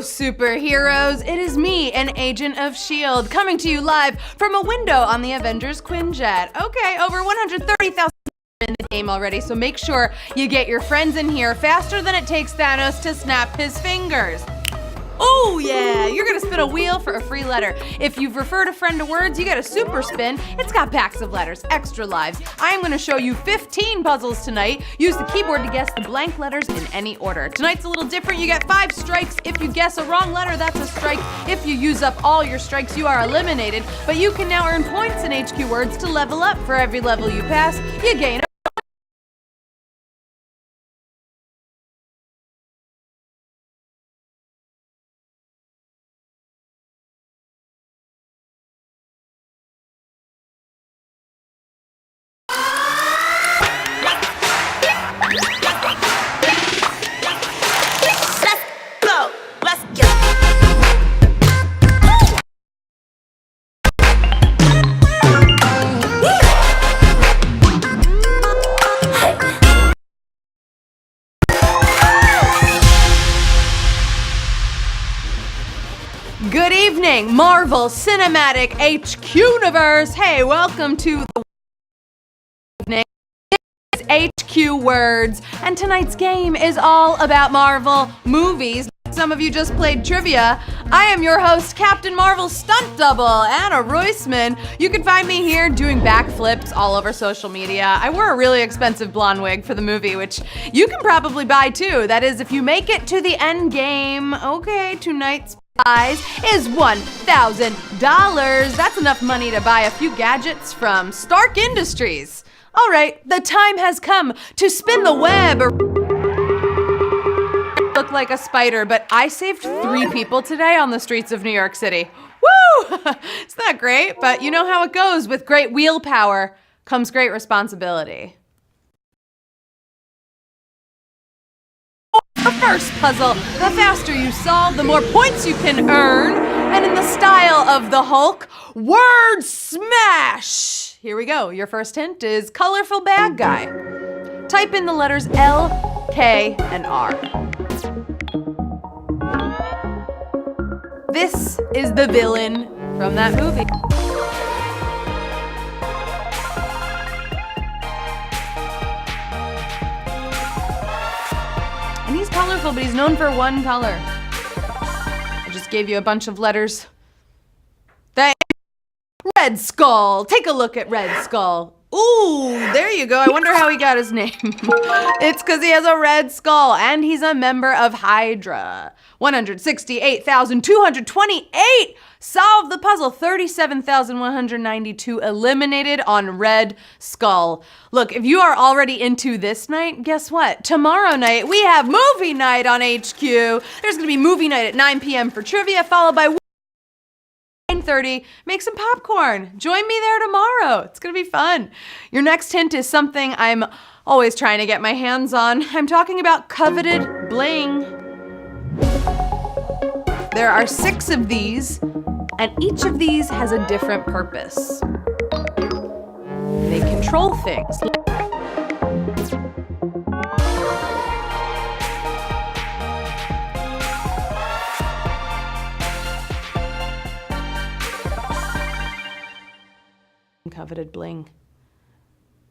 superheroes, it is me, an agent of S.H.I.E.L.D., coming to you live from a window on the Avengers Quinjet. Okay, over 130,000 in the game already, so make sure you get your friends in here faster than it takes Thanos to snap his fingers. Oh yeah, you're gonna spin a wheel for a free letter. If you've referred a friend to words, you get a super spin. It's got packs of letters, extra lives. I am gonna show you 15 puzzles tonight. Use the keyboard to guess the blank letters in any order. Tonight's a little different. You get 5 strikes. If you guess a wrong letter, that's a strike. If you use up all your strikes, you are eliminated. But you can now earn points in HQ words to level up. For every level you pass, you gain a Good evening, Marvel Cinematic HQ Universe. Hey, welcome to the evening. It's HQ Words, and tonight's game is all about Marvel movies. Some of you just played trivia. I am your host, Captain Marvel's stunt double, Anna Roisman. You can find me here doing backflips all over social media. I wore a really expensive blonde wig for the movie, which you can probably buy too. That is, if you make it to the end game. Okay, tonight's prize is $1,000. That's enough money to buy a few gadgets from Stark Industries. All right, the time has come to spin the web. Look like a spider, but I saved 3 people today on the streets of New York City. Woo! It's not great, but you know how it goes. With great wheel power comes great responsibility. The first puzzle, the faster you solve, the more points you can earn. And in the style of the Hulk, word smash! Here we go. Your first hint is colorful bad guy. Type in the letters L, K, and R. This is the villain from that movie. And he's colorful, but he's known for one color. I just gave you a bunch of letters. Red Skull. Take a look at Red Skull. Ooh, there you go. I wonder how he got his name. It's because he has a red skull, and he's a member of Hydra. 168,228. Solve the puzzle. 37,192 eliminated on Red Skull. Look, if you are already into this night, guess what? Tomorrow night, we have movie night on HQ. There's going to be movie night at 9 p.m. for trivia, followed by 9:30. Make some popcorn. Join me there tomorrow. It's going to be fun. Your next hint is something I'm always trying to get my hands on. I'm talking about coveted bling. There are 6 of these, and each of these has a different purpose. They control things. Coveted bling.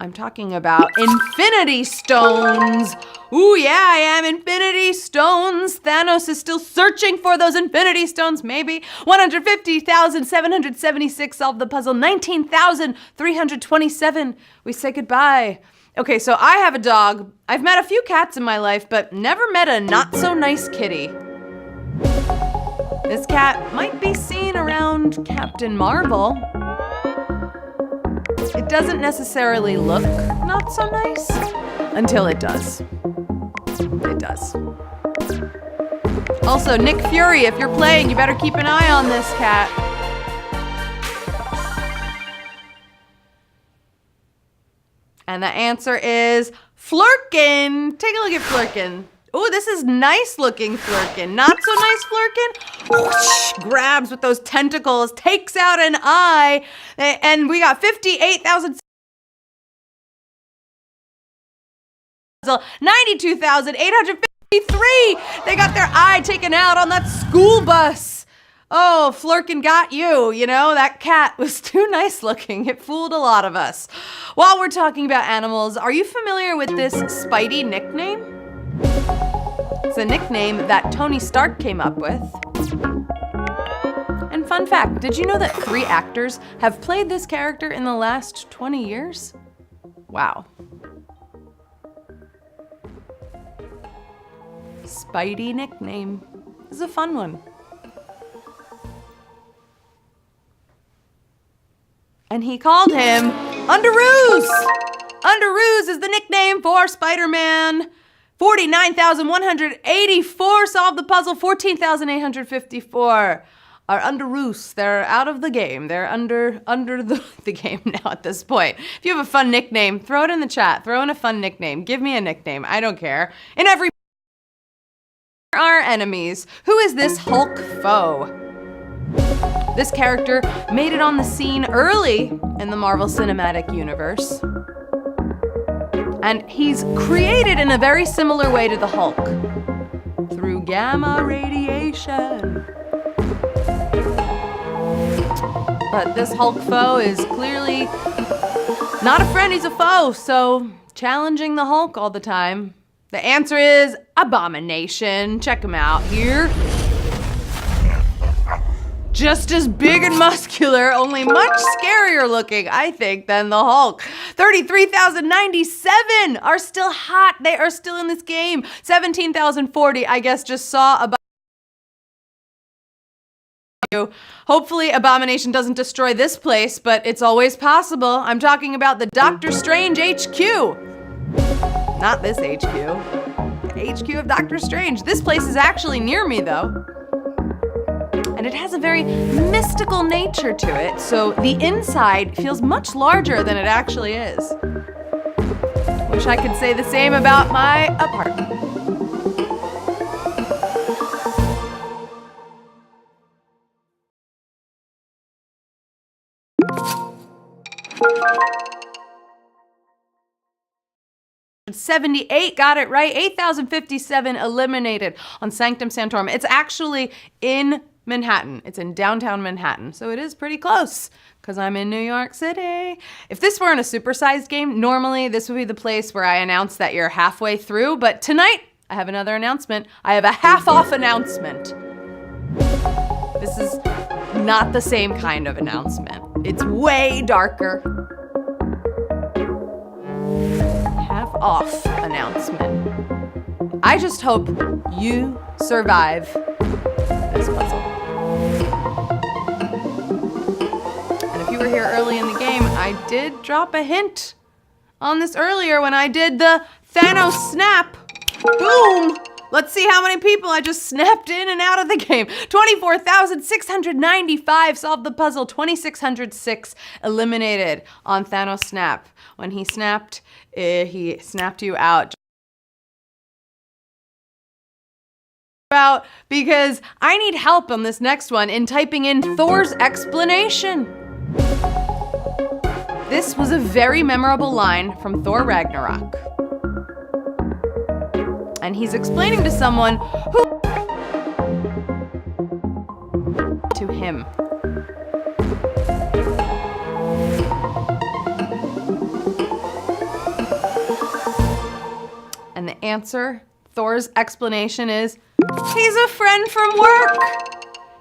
I'm talking about Infinity Stones. Ooh, yeah, I am. Infinity Stones. Thanos is still searching for those Infinity Stones, maybe. 150,776 solved the puzzle. 19,327. We say goodbye. Okay, so I have a dog. I've met a few cats in my life, but never met a not-so-nice kitty. This cat might be seen around Captain Marvel. It doesn't necessarily look not so nice until it does. It does. Also, Nick Fury, if you're playing, you better keep an eye on this cat. And the answer is Flurkin. Take a look at Flurkin. Oh, this is nice looking Flurkin. Not so nice Flurkin. Whoosh, grabs with those tentacles, takes out an eye, and we got 58,000. 92,850. 3. They got their eye taken out on that school bus. Oh, Flurkin got you. You know, that cat was too nice looking. It fooled a lot of us. While we're talking about animals, are you familiar with this Spidey nickname? It's a nickname that Tony Stark came up with. And fun fact, did you know that 3 actors have played this character in the last 20 years? Wow. Spidey nickname. This is a fun one. And he called him Underoos! Underoos is the nickname for Spider-Man. 49,184 solved the puzzle, 14,854 are Underoos. They're out of the game. They're under the game now at this point. If you have a fun nickname, throw it in the chat. Throw in a fun nickname. Give me a nickname. I don't care. In every our enemies. Who is this Hulk foe? This character made it on the scene early in the Marvel Cinematic Universe. And he's created in a very similar way to the Hulk, through gamma radiation. But this Hulk foe is clearly not a friend, he's a foe, so challenging the Hulk all the time. The answer is Abomination. Check him out here. Just as big and muscular, only much scarier looking, I think, than the Hulk. 33,097 are still hot. They are still in this game. 17,040, I guess, just saw Hopefully Abomination doesn't destroy this place, but it's always possible. I'm talking about the Doctor Strange HQ. Not this HQ. The HQ of Doctor Strange. This place is actually near me, though. And it has a very mystical nature to it, so the inside feels much larger than it actually is. Wish I could say the same about my apartment. '78 got it right. 8,057 eliminated on Sanctum Sanctorum. It's actually in Manhattan. It's in downtown Manhattan, so it is pretty close because I'm in New York City. If this weren't a supersized game, normally this would be the place where I announce that you're halfway through, but tonight I have another announcement. I have a half-off announcement. This is not the same kind of announcement. It's way darker. Half-off announcement. I just hope you survive this puzzle. And if you were here early in the game, I did drop a hint on this earlier when I did the Thanos snap. Boom! Let's see how many people I just snapped in and out of the game. 24,695 solved the puzzle. 2,606 eliminated on Thanos snap. When he snapped you out. Because I need help on this next one in typing in Thor's explanation. This was a very memorable line from Thor Ragnarok. And he's explaining to someone who to him. And the answer, Thor's explanation is, he's a friend from work.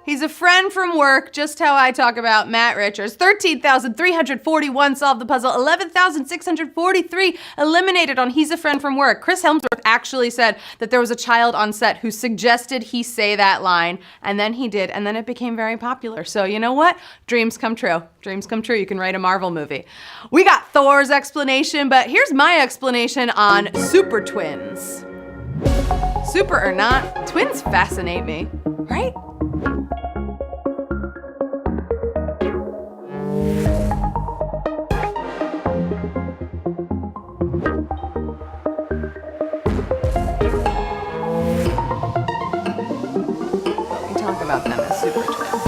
He's a friend from work, just how I talk about Matt Richards. 13,341 solved the puzzle. 11,643 eliminated on He's a Friend from Work. Chris Hemsworth actually said that there was a child on set who suggested he say that line, and then he did, and then it became very popular. So you know what? Dreams come true. Dreams come true. You can write a Marvel movie. We got Thor's explanation, but here's my explanation on super twins. Super or not, twins fascinate me, right? About them as super twins.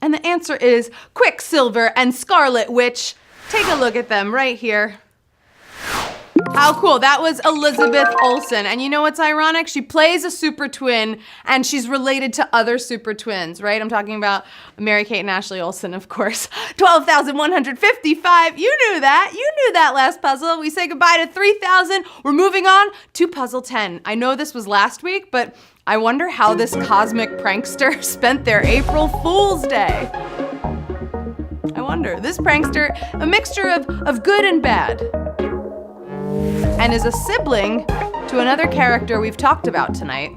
And the answer is Quicksilver and Scarlet Witch. Take a look at them right here. How cool. That was Elizabeth Olsen. And you know what's ironic? She plays a super twin and she's related to other super twins, right? I'm talking about Mary-Kate and Ashley Olsen, of course. 12,155. You knew that. You knew that last puzzle. We say goodbye to 3,000. We're moving on to puzzle 10. I know this was last week, but I wonder how this cosmic prankster spent their April Fool's Day. I wonder. This prankster, a mixture of good and bad, and is a sibling to another character we've talked about tonight.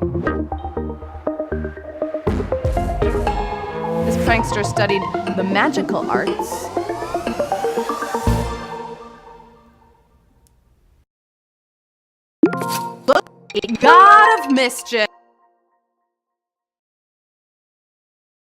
This prankster studied the magical arts. Loki, god of mischief.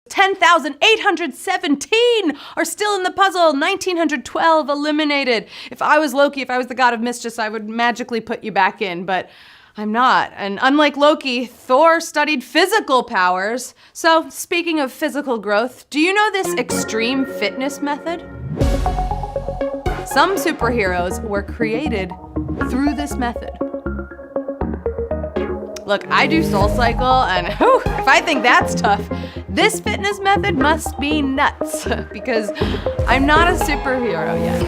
10,817 are still in the puzzle. 1,912 eliminated. If I was Loki, if I was the god of mischief, I would magically put you back in, but I'm not. And unlike Loki, Thor studied physical powers. So speaking of physical growth, do you know this extreme fitness method? Some superheroes were created through this method. Look, I do Soul Cycle, and whew, if I think that's tough, this fitness method must be nuts, because I'm not a superhero yet.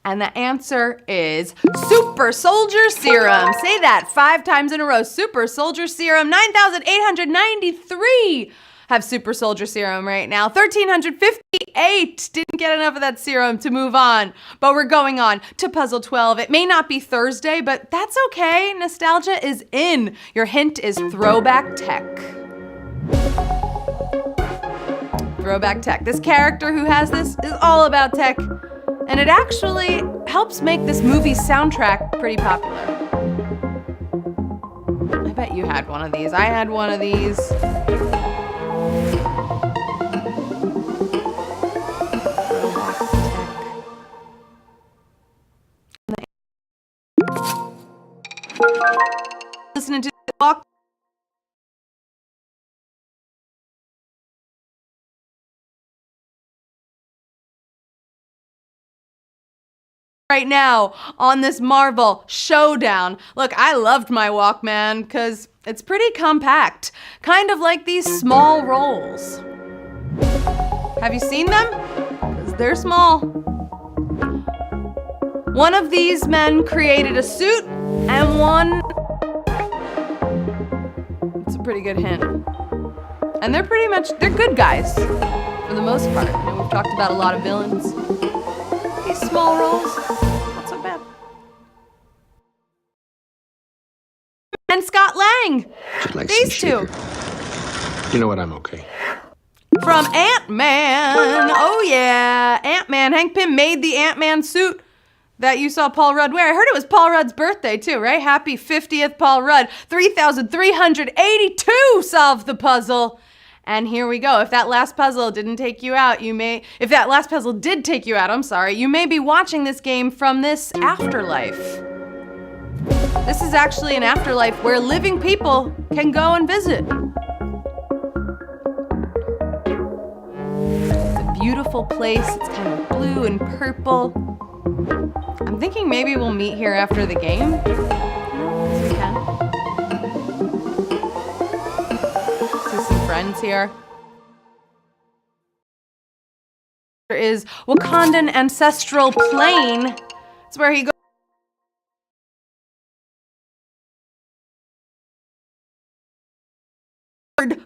And the answer is Super Soldier Serum. Say that 5 times in a row. Super Soldier Serum. 9,893 have Super Soldier Serum right now. 1,358 didn't get enough of that serum to move on. But we're going on to puzzle 12. It may not be Thursday, but that's okay. Nostalgia is in. Your hint is throwback tech. Throwback tech. This character who has this is all about tech. And it actually helps make this movie's soundtrack pretty popular. I bet you had one of these. I had one of these. Listening to the walk. Right now on this Marvel showdown. Look, I loved my Walkman because it's pretty compact, kind of like these small rolls. Have you seen them? Because they're small. One of these men created a suit and one. It's a pretty good hint. And they're good guys for the most part. You know, we've talked about a lot of villains. These small rolls, not so bad. And Scott Lang. Like these two. You know what? I'm okay. From Ant-Man. Oh yeah, Ant-Man. Hank Pym made the Ant-Man suit that you saw Paul Rudd wear. I heard it was Paul Rudd's birthday too, right? Happy 50th, Paul Rudd. 3,382 solved the puzzle. And here we go. If that last puzzle didn't take you out, if that last puzzle did take you out, I'm sorry, you may be watching this game from this afterlife. This is actually an afterlife where living people can go and visit. It's a beautiful place. It's kind of blue and purple. I'm thinking maybe we'll meet here after the game. No, because we can. See some friends here. There is Wakandan Ancestral Plane. It's where he goes.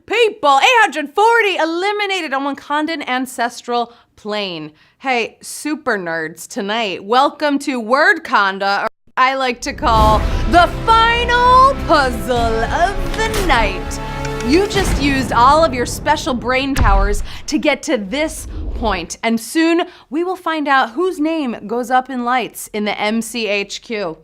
People, 840 eliminated on Wakandan Ancestral Plane. Hey, super nerds tonight. Welcome to Wordconda, or I like to call the final puzzle of the night. You just used all of your special brain powers to get to this point, and soon we will find out whose name goes up in lights in the MCHQ.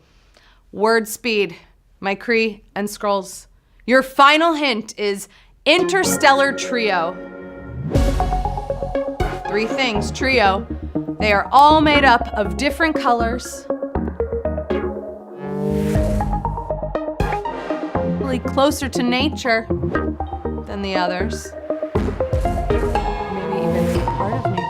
Word speed, my Kree and Skrulls. Your final hint is Interstellar Trio. 3 things, trio. They are all made up of different colors. Really closer to nature than the others. Maybe even Part of nature.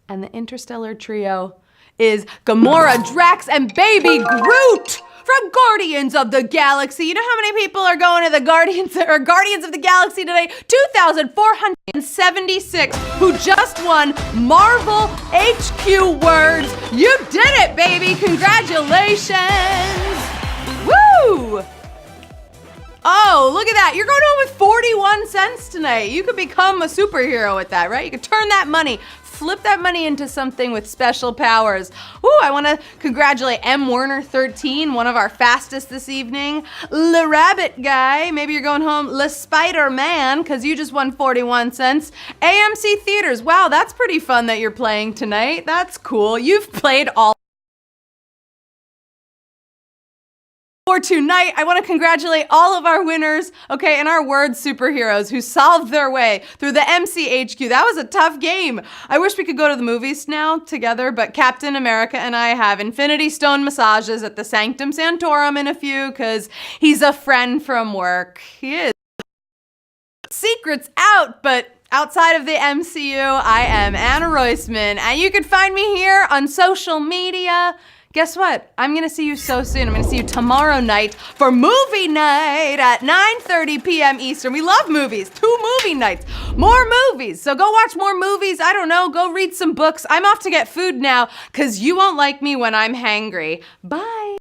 And the interstellar trio is Gamora, Drax, and Baby Groot from Guardians of the Galaxy. You know how many people are going to the Guardians of the Galaxy today? 2,476 who just won Marvel HQ words. You did it, baby. Congratulations. Woo! Oh, look at that. You're going home with 41 cents tonight. You could become a superhero with that, right? You could turn that money, flip that money into something with special powers. Ooh, I want to congratulate M. Werner 13, one of our fastest this evening. Le Rabbit Guy, maybe you're going home. Le Spider-Man, because you just won 41 cents. AMC Theaters, wow, that's pretty fun that you're playing tonight. That's cool. You've played all. For tonight, I want to congratulate all of our winners, okay, and our word superheroes who solved their way through the MCHQ. That was a tough game. I wish we could go to the movies now together, but Captain America and I have Infinity Stone massages at the Sanctum Sanctorum in a few, because he's a friend from work. He is. Secrets out, but outside of the MCU, I am Anna Roisman, and you can find me here on social media. Guess what? I'm gonna see you so soon. I'm gonna see you tomorrow night for movie night at 9:30 p.m. Eastern. We love movies. 2 movie nights. More movies. So go watch more movies. I don't know. Go read some books. I'm off to get food now because you won't like me when I'm hangry. Bye.